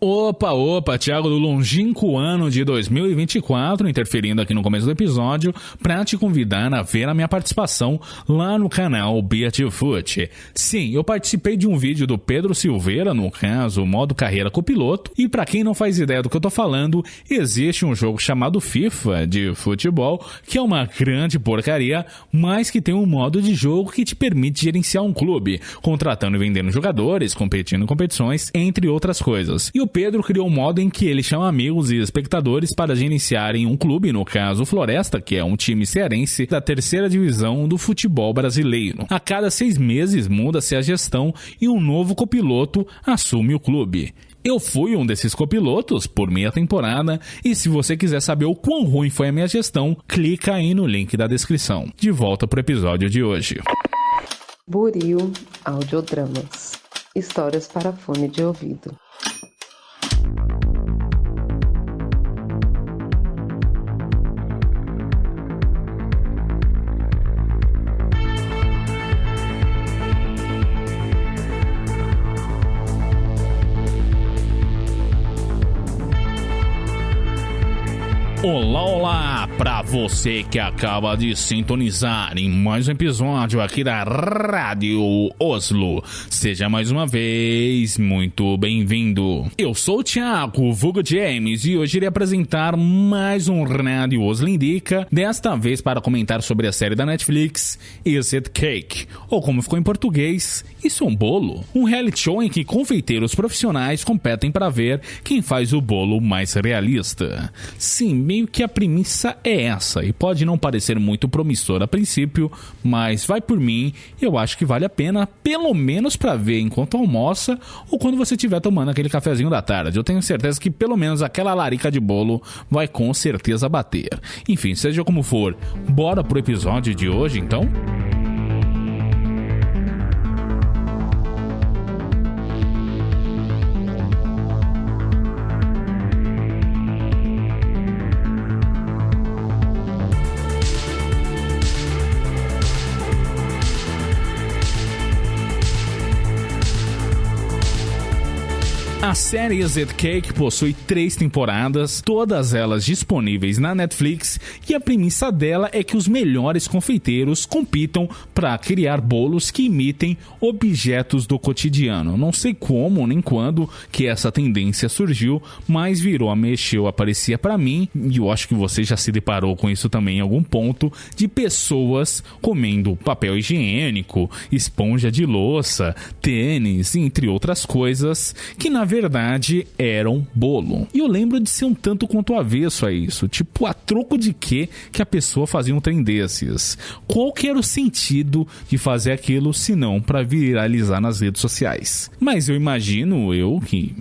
Opa, Thiago do longínquo ano de 2024, interferindo aqui no começo do episódio para te convidar a ver a minha participação lá no canal Beat4Foot. Sim, eu participei de um vídeo do Pedro Silveira, no caso, modo carreira copiloto, e para quem não faz ideia do que eu tô falando, existe um jogo chamado FIFA de futebol, que é uma grande porcaria, mas que tem um modo de jogo que te permite gerenciar um clube, contratando e vendendo jogadores, competindo em competições, entre outras coisas. E o Pedro criou um modo em que ele chama amigos e espectadores para gerenciarem um clube, no caso o Floresta, que é um time cearense da terceira divisão do futebol brasileiro. A cada 6 meses muda-se a gestão e um novo copiloto assume o clube. Eu fui um desses copilotos por meia temporada e se você quiser saber o quão ruim foi a minha gestão, clica aí no link da descrição. De volta pro episódio de hoje. Buril Audiodramas. Histórias para fone de ouvido. Olá, pra você que acaba de sintonizar em mais um episódio aqui da Rádio Oslo. Seja mais uma vez muito bem-vindo. Eu sou o Thiago, vulgo James, e hoje irei apresentar mais um Rádio Oslo Indica, desta vez para comentar sobre a série da Netflix Is It Cake? Ou como ficou em português, Isso é um Bolo? Um reality show em que confeiteiros profissionais competem para ver quem faz o bolo mais realista. Sim, meio que a premissa é essa, e pode não parecer muito promissor a princípio, mas vai por mim, eu acho que vale a pena, pelo menos pra ver enquanto almoça ou quando você estiver tomando aquele cafezinho da tarde. Eu tenho certeza que pelo menos aquela larica de bolo vai com certeza bater. Enfim, seja como for, bora pro episódio de hoje então? A série Is It Cake possui 3 temporadas, todas elas disponíveis na Netflix, e a premissa dela é que os melhores confeiteiros compitam para criar bolos que imitem objetos do cotidiano. Não sei como nem quando que essa tendência surgiu, mas virou, mexeu, aparecia para mim, e eu acho que você já se deparou com isso também em algum ponto, de pessoas comendo papel higiênico, esponja de louça, tênis, entre outras coisas, que na verdade era um bolo. E eu lembro de ser um tanto quanto avesso a isso. Tipo, a troco de que a pessoa fazia um trem desses? Qual que era o sentido de fazer aquilo, se não para viralizar nas redes sociais? Mas eu imagino que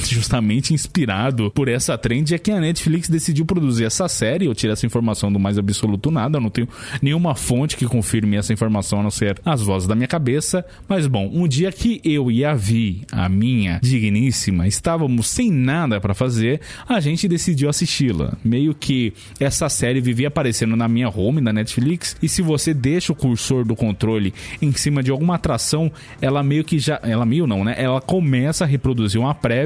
justamente inspirado por essa trend é que a Netflix decidiu produzir essa série. Eu tirei essa informação do mais absoluto nada, eu não tenho nenhuma fonte que confirme essa informação a não ser as vozes da minha cabeça, mas bom, um dia que eu e a Vi, a minha digníssima, estávamos sem nada pra fazer, a gente decidiu assisti-la. Meio que essa série vivia aparecendo na minha home da Netflix, e se você deixa o cursor do controle em cima de alguma atração, ela meio que já, ela começa a reproduzir uma prévia.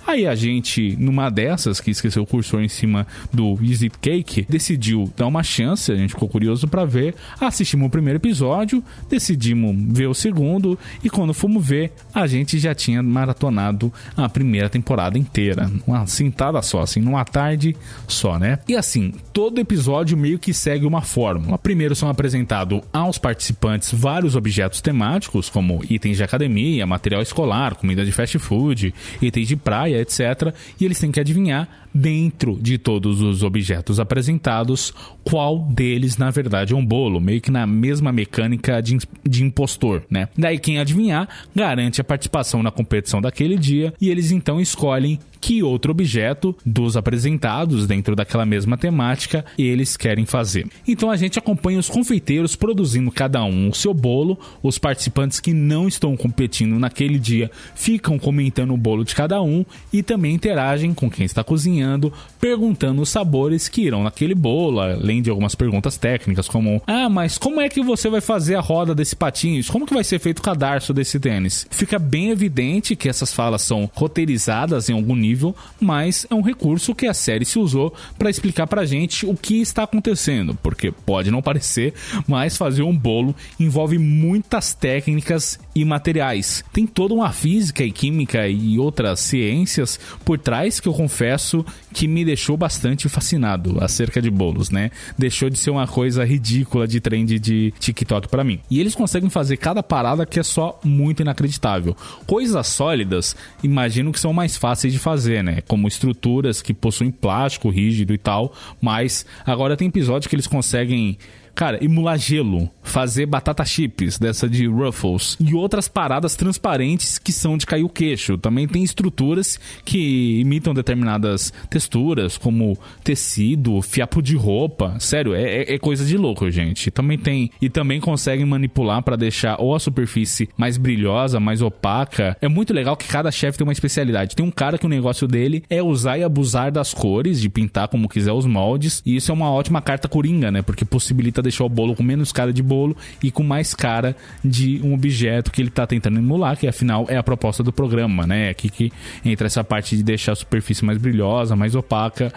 Aí a gente, numa dessas, que esqueceu o cursor em cima do Is It Cake, decidiu dar uma chance, a gente ficou curioso pra ver, assistimos o primeiro episódio, decidimos ver o segundo, e quando fomos ver, a gente já tinha maratonado a primeira temporada inteira, uma sentada só, assim, numa tarde só, né? E assim, todo episódio meio que segue uma fórmula. Primeiro são apresentados aos participantes vários objetos temáticos, como itens de academia, material escolar, comida de fast food, itens de praia, etc. E eles têm que adivinhar, dentro de todos os objetos apresentados, qual deles na verdade é um bolo, meio que na mesma mecânica de impostor, né? Daí quem adivinhar garante a participação na competição daquele dia, e eles então escolhem que outro objeto dos apresentados dentro daquela mesma temática eles querem fazer. Então a gente acompanha os confeiteiros produzindo cada um o seu bolo. Os participantes que não estão competindo naquele dia ficam comentando o bolo de cada um e também interagem com quem está cozinhando, perguntando os sabores que irão naquele bolo, além de algumas perguntas técnicas como: mas como é que você vai fazer a roda desse patins? Como que vai ser feito o cadarço desse tênis? Fica bem evidente que essas falas são roteirizadas em algum nível disponível, mas é um recurso que a série se usou para explicar pra gente o que está acontecendo, porque pode não parecer, mas fazer um bolo envolve muitas técnicas e materiais. Tem toda uma física e química e outras ciências por trás que eu confesso que me deixou bastante fascinado acerca de bolos, né? Deixou de ser uma coisa ridícula de trend de TikTok pra mim. E eles conseguem fazer cada parada que é só muito inacreditável. Coisas sólidas, imagino que são mais fáceis de fazer, né? Como estruturas que possuem plástico rígido e tal, mas agora tem episódio que eles conseguem, cara, emular gelo, fazer batata chips, dessa de Ruffles, e outras paradas transparentes que são de cair o queixo. Também tem estruturas que imitam determinadas texturas, como tecido, fiapo de roupa. Sério, é coisa de louco, gente. Também conseguem manipular para deixar ou a superfície mais brilhosa, mais opaca. É muito legal que cada chefe tem uma especialidade. Tem um cara que o negócio dele é usar e abusar das cores, de pintar como quiser os moldes, e isso é uma ótima carta coringa, né? Porque possibilita deixar o bolo com menos cara de bolo e com mais cara de um objeto que ele tá tentando emular, que afinal é a proposta do programa, né? Aqui que entra essa parte de deixar a superfície mais brilhosa, mais opaca.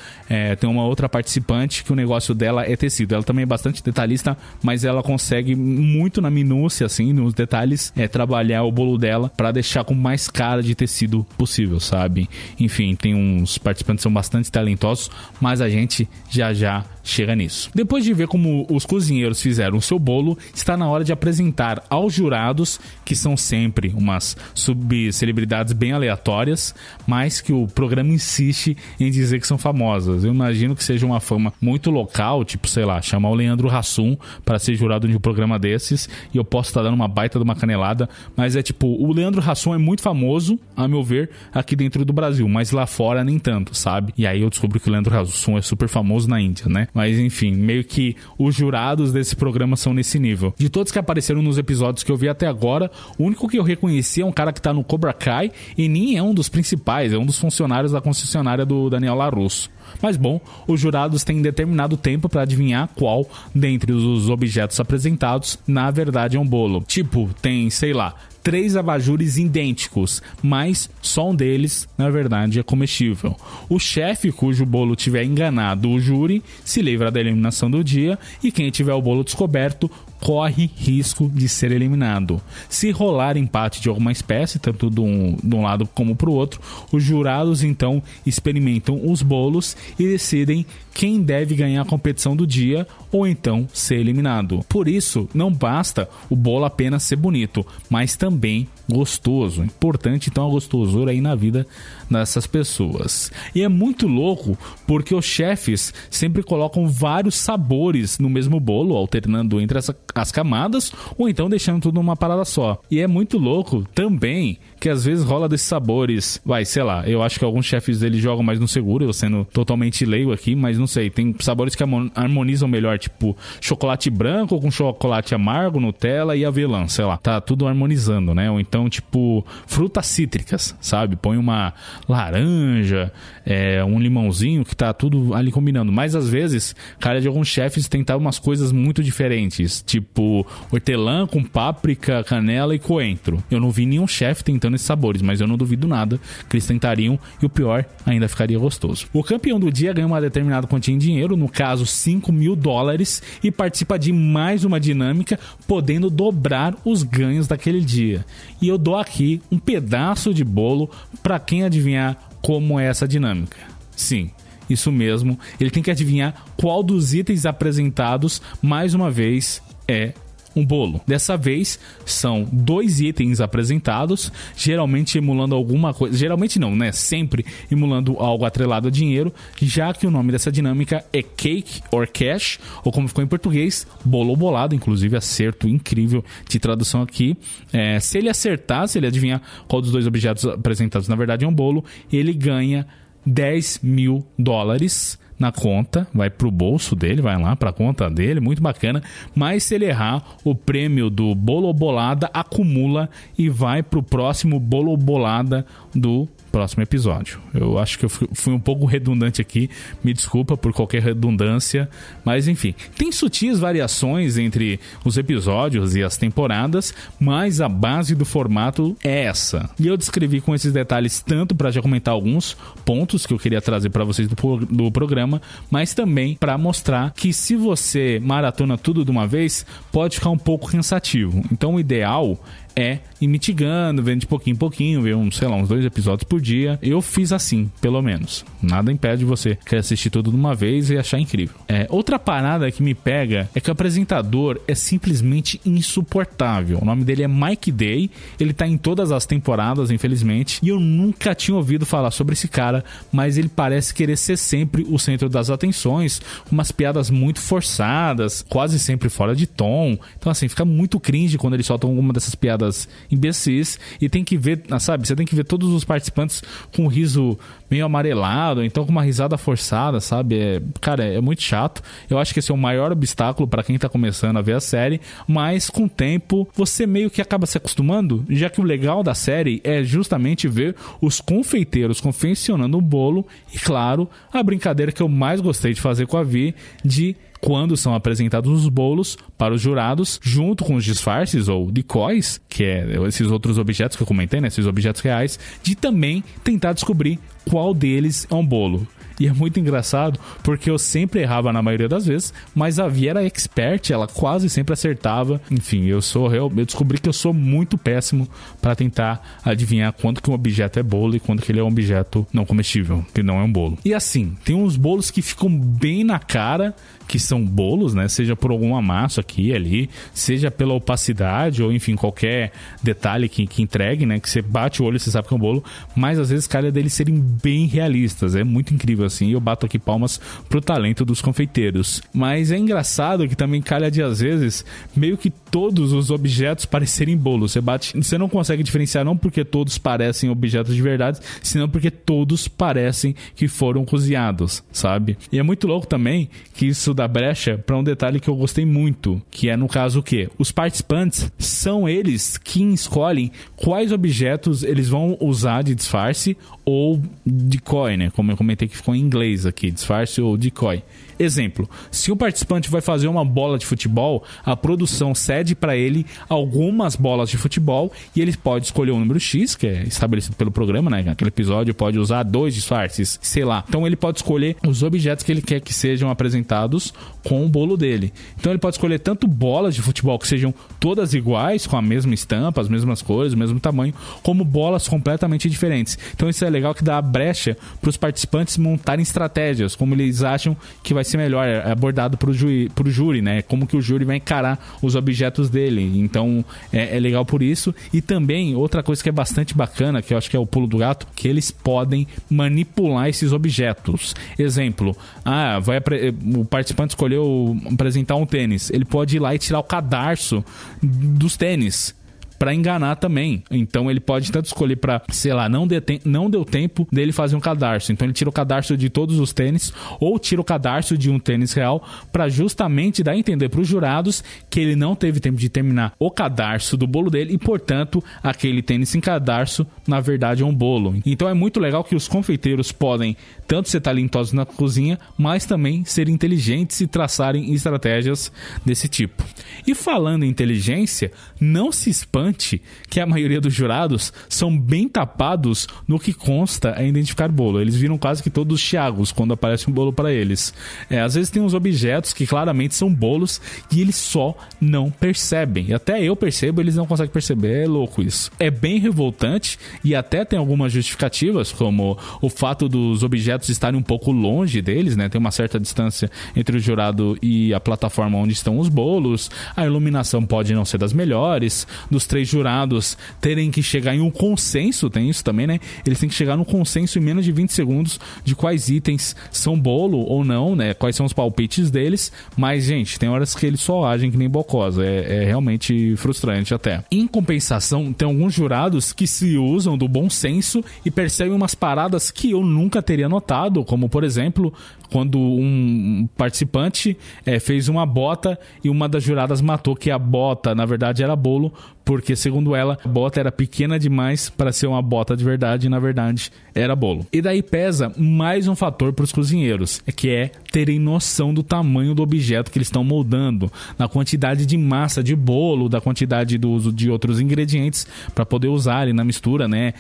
Tem uma outra participante que o negócio dela é tecido. Ela também é bastante detalhista, mas ela consegue muito na minúcia, assim, nos detalhes, trabalhar o bolo dela para deixar com mais cara de tecido possível, sabe? Enfim, tem uns participantes que são bastante talentosos, mas a gente já chega nisso. Depois de ver como os cozinheiros fizeram o seu bolo, está na hora de apresentar aos jurados, que são sempre umas subcelebridades bem aleatórias, mas que o programa insiste em dizer que são famosas. Eu imagino que seja uma fama muito local, tipo, sei lá, chamar o Leandro Hassum para ser jurado de um programa desses, e eu posso estar dando uma baita de uma canelada, mas é tipo, o Leandro Hassum é muito famoso, a meu ver, aqui dentro do Brasil, mas lá fora nem tanto, sabe? E aí eu descubro que o Leandro Hassum é super famoso na Índia, né? Mas enfim, meio que os jurados desse programa são nesse nível. De todos que apareceram nos episódios que eu vi até agora, o único que eu reconheci é um cara que tá no Cobra Kai e nem é um dos principais, é um dos funcionários da concessionária do Daniel LaRusso. Mas bom, os jurados têm determinado tempo para adivinhar qual dentre os objetos apresentados na verdade é um bolo. Tipo, tem, sei lá, 3 abajures idênticos, mas só um deles, na verdade, é comestível. O chefe cujo bolo tiver enganado o júri se livra da eliminação do dia, e quem tiver o bolo descoberto corre risco de ser eliminado. Se rolar empate de alguma espécie, tanto de um lado como para o outro, os jurados então experimentam os bolos e decidem quem deve ganhar a competição do dia ou então ser eliminado. Por isso, não basta o bolo apenas ser bonito, mas também gostoso. Importante então a gostosura aí na vida dessas pessoas. E é muito louco porque os chefes sempre colocam vários sabores no mesmo bolo, alternando entre as camadas, ou então deixando tudo numa parada só. E é muito louco também que às vezes rola desses sabores, sei lá, eu acho que alguns chefes eles jogam mais no seguro, eu sendo totalmente leigo aqui, mas não sei, tem sabores que harmonizam melhor, tipo chocolate branco com chocolate amargo, Nutella e avelã, sei lá, tá tudo harmonizando, né? Ou então tipo frutas cítricas, sabe? Põe uma laranja, um limãozinho, que tá tudo ali combinando. Mas às vezes, cara, de alguns chefes tentar umas coisas muito diferentes, tipo hortelã com páprica, canela e coentro. Eu não vi nenhum chefe tentando esses sabores, mas eu não duvido nada que eles tentariam, e o pior, ainda ficaria gostoso. O campeão do dia ganha uma determinada quantia em dinheiro, no caso $5.000, e participa de mais uma dinâmica, podendo dobrar os ganhos daquele dia. E eu dou aqui um pedaço de bolo para quem adivinhar como é essa dinâmica. Sim, isso mesmo, ele tem que adivinhar qual dos itens apresentados, mais uma vez, é um bolo. Dessa vez são 2 itens apresentados, geralmente emulando alguma coisa, geralmente não, né? Sempre emulando algo atrelado a dinheiro, já que o nome dessa dinâmica é Cake or Cash, ou como ficou em português, bolo ou bolado, inclusive acerto incrível de tradução aqui. Se ele acertar, se ele adivinhar qual dos 2 objetos apresentados na verdade é um bolo, ele ganha $10.000 na conta, vai pro bolso dele, vai lá pra conta dele, muito bacana. Mas se ele errar, o prêmio do bolo ou bolada acumula e vai pro próximo bolo ou bolada do próximo episódio. Eu acho que eu fui um pouco redundante aqui, me desculpa por qualquer redundância, mas enfim, tem sutis variações entre os episódios e as temporadas, mas a base do formato é essa. E eu descrevi com esses detalhes tanto para já comentar alguns pontos que eu queria trazer para vocês do programa, mas também para mostrar que se você maratona tudo de uma vez, pode ficar um pouco cansativo. Então o ideal é ir mitigando, vendo de pouquinho em pouquinho, ver uns 2 episódios por dia. Eu fiz assim, pelo menos. Nada impede você querer assistir tudo de uma vez e achar incrível. Outra parada que me pega é que o apresentador é simplesmente insuportável. O nome dele é Mike Day, ele tá em todas as temporadas, infelizmente, e eu nunca tinha ouvido falar sobre esse cara, mas ele parece querer ser sempre o centro das atenções, com umas piadas muito forçadas, quase sempre fora de tom. Então assim, fica muito cringe quando ele solta alguma dessas piadas imbecis, e tem que ver, sabe, você tem que ver todos os participantes com um riso meio amarelado, então com uma risada forçada, sabe, cara, é muito chato. Eu acho que esse é o maior obstáculo para quem tá começando a ver a série, mas com o tempo você meio que acaba se acostumando, já que o legal da série é justamente ver os confeiteiros confeccionando um bolo, e claro, a brincadeira que eu mais gostei de fazer com a Vi, de quando são apresentados os bolos para os jurados, junto com os disfarces ou decoys, que é esses outros objetos que eu comentei, né? Esses objetos reais, de também tentar descobrir qual deles é um bolo. E é muito engraçado, porque eu sempre errava na maioria das vezes, mas a Vi era expert, ela quase sempre acertava. Enfim, eu descobri que eu sou muito péssimo para tentar adivinhar quando que um objeto é bolo e quando que ele é um objeto não comestível, que não é um bolo. E assim, tem uns bolos que ficam bem na cara que são bolos, né? Seja por algum amasso aqui e ali, seja pela opacidade ou enfim, qualquer detalhe que entregue, né? Que você bate o olho e você sabe que é um bolo, mas às vezes calha deles serem bem realistas. É muito incrível assim, e eu bato aqui palmas pro talento dos confeiteiros. Mas é engraçado que também calha de às vezes meio que todos os objetos parecerem bolos. Você não consegue diferenciar não porque todos parecem objetos de verdade, senão porque todos parecem que foram cozinhados, sabe? E é muito louco também que isso dá brecha para um detalhe que eu gostei muito, que é no caso o quê? Os participantes são eles que escolhem quais objetos eles vão usar de disfarce ou decoy, né? Como eu comentei que ficou em inglês aqui, disfarce ou decoy. Exemplo, se o participante vai fazer uma bola de futebol, a produção cede para ele algumas bolas de futebol e ele pode escolher um número X, que é estabelecido pelo programa, né? Naquele episódio pode usar 2 disfarces, sei lá. Então ele pode escolher os objetos que ele quer que sejam apresentados com o bolo dele. Então ele pode escolher tanto bolas de futebol que sejam todas iguais, com a mesma estampa, as mesmas cores, o mesmo tamanho, como bolas completamente diferentes. Então isso é legal, que dá a brecha para os participantes montarem estratégias, como eles acham que vai ser melhor, abordado pro júri, né? Como que o júri vai encarar os objetos dele. Então é legal por isso. E também outra coisa que é bastante bacana, que eu acho que é o pulo do gato, que eles podem manipular esses objetos. Exemplo, o participante escolheu apresentar um tênis, ele pode ir lá e tirar o cadarço dos tênis para enganar também. Então ele pode tanto escolher para, sei lá, não deu tempo dele fazer um cadarço, então ele tira o cadarço de todos os tênis, ou tira o cadarço de um tênis real, para justamente dar a entender para os jurados que ele não teve tempo de terminar o cadarço do bolo dele e, portanto, aquele tênis sem cadarço, na verdade, é um bolo. Então é muito legal que os confeiteiros podem tanto ser talentosos na cozinha, mas também ser inteligentes e traçarem estratégias desse tipo. E falando em inteligência, não se espante que a maioria dos jurados são bem tapados no que consta a identificar bolo. Eles viram quase que todos os Thiagos quando aparece um bolo para eles. Às vezes tem uns objetos que claramente são bolos e eles só não percebem. E até eu percebo, eles não conseguem perceber. É louco isso. É bem revoltante e até tem algumas justificativas, como o fato dos objetos estarem um pouco longe deles, né? Tem uma certa distância entre o jurado e a plataforma onde estão os bolos. A iluminação pode não ser das melhores. Dos 3 jurados terem que chegar em um consenso, tem isso também, né? Eles têm que chegar no consenso em menos de 20 segundos de quais itens são bolo ou não, né? Quais são os palpites deles. Mas, gente, tem horas que eles só agem que nem bocosa. É realmente frustrante até. Em compensação, tem alguns jurados que se usam do bom senso e percebem umas paradas que eu nunca teria notado, como, por exemplo, quando um participante fez uma bota e uma das juradas matou que a bota, na verdade, era bolo, porque porque segundo ela, a bota era pequena demais para ser uma bota de verdade e na verdade era bolo. E daí pesa mais um fator para os cozinheiros, que é terem noção do tamanho do objeto que eles estão moldando, na quantidade de massa de bolo, da quantidade do uso de outros ingredientes para poder usar ali na mistura, né?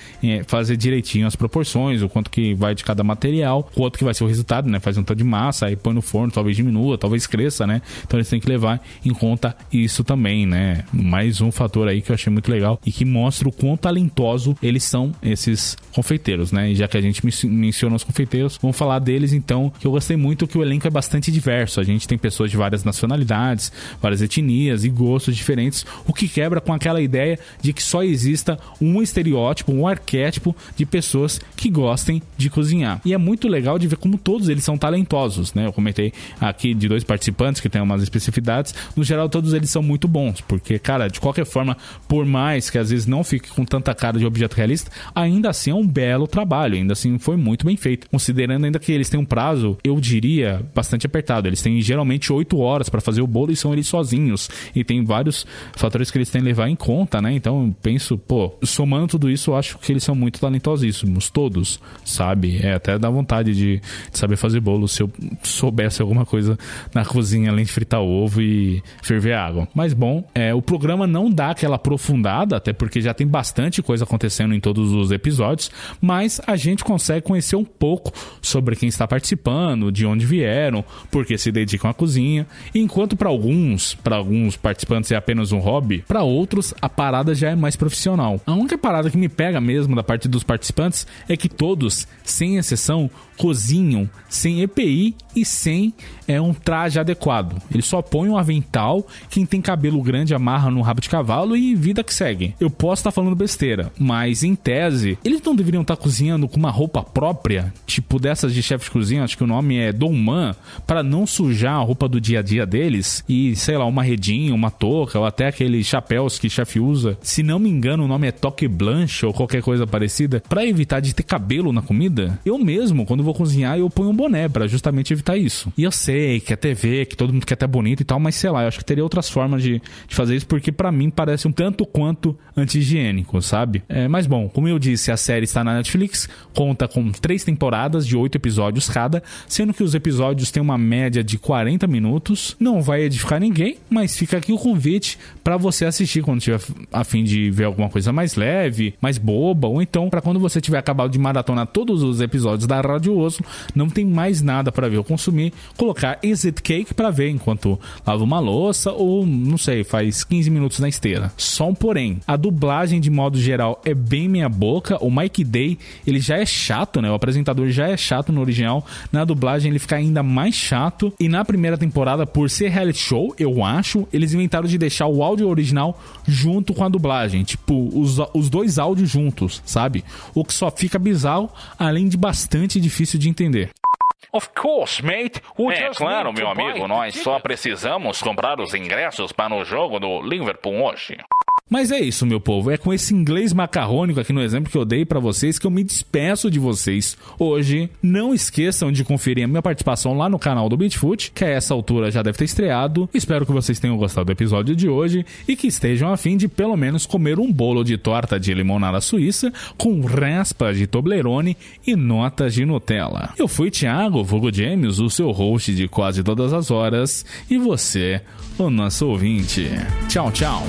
Fazer direitinho as proporções, o quanto que vai de cada material, o quanto que vai ser o resultado, né? Faz um tanto de massa, aí põe no forno, talvez diminua, talvez cresça, né? Então eles têm que levar em conta isso também, né? Mais um fator aí que eu achei muito legal e que mostra o quão talentoso eles são, esses confeiteiros, né? E já que a gente menciona os confeiteiros, vamos falar deles então, que eu gostei muito que o elenco é bastante diverso. A gente tem pessoas de várias nacionalidades, várias etnias e gostos diferentes, o que quebra com aquela ideia de que só exista um estereótipo, um arquétipo de pessoas que gostem de cozinhar. E é muito legal de ver como todos eles são talentosos, né? Eu comentei aqui de 2 participantes que têm umas especificidades, no geral todos eles são muito bons, porque, cara, de qualquer forma, por mais que às vezes não fique com tanta cara de objeto realista, ainda assim é um belo trabalho, ainda assim foi muito bem feito, considerando ainda que eles têm um prazo, eu diria, bastante apertado. Eles têm geralmente 8 horas para fazer o bolo e são eles sozinhos, e tem vários fatores que eles têm que levar em conta, né? Então eu penso, somando tudo isso, eu acho que eles são muito talentosíssimos, todos, sabe? Até dá vontade de saber fazer bolo se eu soubesse alguma coisa na cozinha, além de fritar ovo e ferver água. Mas bom, o programa não dá aquela aprofundada, até porque já tem bastante coisa acontecendo em todos os episódios, mas a gente consegue conhecer um pouco sobre quem está participando, de onde vieram, por que se dedicam à cozinha. E enquanto para alguns participantes é apenas um hobby, para outros a parada já é mais profissional. A única parada que me pega mesmo da parte dos participantes é que todos, sem exceção, cozinham sem EPI e sem um traje adequado. Eles só põem um avental, quem tem cabelo grande amarra no rabo de cavalo e vida que segue. Eu posso estar falando besteira, mas em tese, eles não deveriam estar cozinhando com uma roupa própria, tipo dessas de chefe de cozinha, acho que o nome é Dolman, para não sujar a roupa do dia a dia deles e, sei lá, uma redinha, uma touca ou até aqueles chapéus que chefe usa. Se não me engano, o nome é toque blanche ou qualquer coisa parecida, para evitar de ter cabelo na comida. Eu mesmo, quando vou cozinhar, eu ponho um boné para justamente evitar isso. E eu sei que é TV, que todo mundo quer estar bonito e tal, mas sei lá, eu acho que teria outras formas de fazer isso, porque para mim parece um tanto quanto anti-higiênico, sabe? Mas bom, como eu disse, a série está na Netflix, conta com 3 temporadas de 8 episódios cada, sendo que os episódios têm uma média de 40 minutos. Não vai edificar ninguém, mas fica aqui o convite para você assistir quando tiver a fim de ver alguma coisa mais leve, mais boba, ou então para quando você tiver acabado de maratonar todos os episódios da Rádio Oslo, não tem mais nada para ver ou consumir, colocar Is It Cake para ver enquanto lava uma louça ou, não sei, faz 15 minutos na esteira. Só um porém, a dublagem de modo geral é bem meia boca. O Mike Day, ele já é chato, né? O apresentador já é chato no original, na dublagem ele fica ainda mais chato. E na primeira temporada, por ser reality show, eu acho, eles inventaram de deixar o áudio original junto com a dublagem, tipo, os 2 áudios juntos, sabe? O que só fica bizarro, além de bastante difícil de entender. Of course, mate. Claro, meu amigo, nós só precisamos comprar os ingressos para o jogo do Liverpool hoje. Mas é isso, meu povo, é com esse inglês macarrônico aqui no exemplo que eu dei pra vocês que eu me despeço de vocês hoje. Não esqueçam de conferir a minha participação lá no canal do Beatfoot, que a essa altura já deve ter estreado. Espero que vocês tenham gostado do episódio de hoje e que estejam a fim de pelo menos comer um bolo de torta de limonada suíça com raspas de Toblerone e notas de Nutella. Eu fui Thiago, vulgo Gêmeos, o seu host de quase todas as horas, e você, o nosso ouvinte. Tchau, tchau.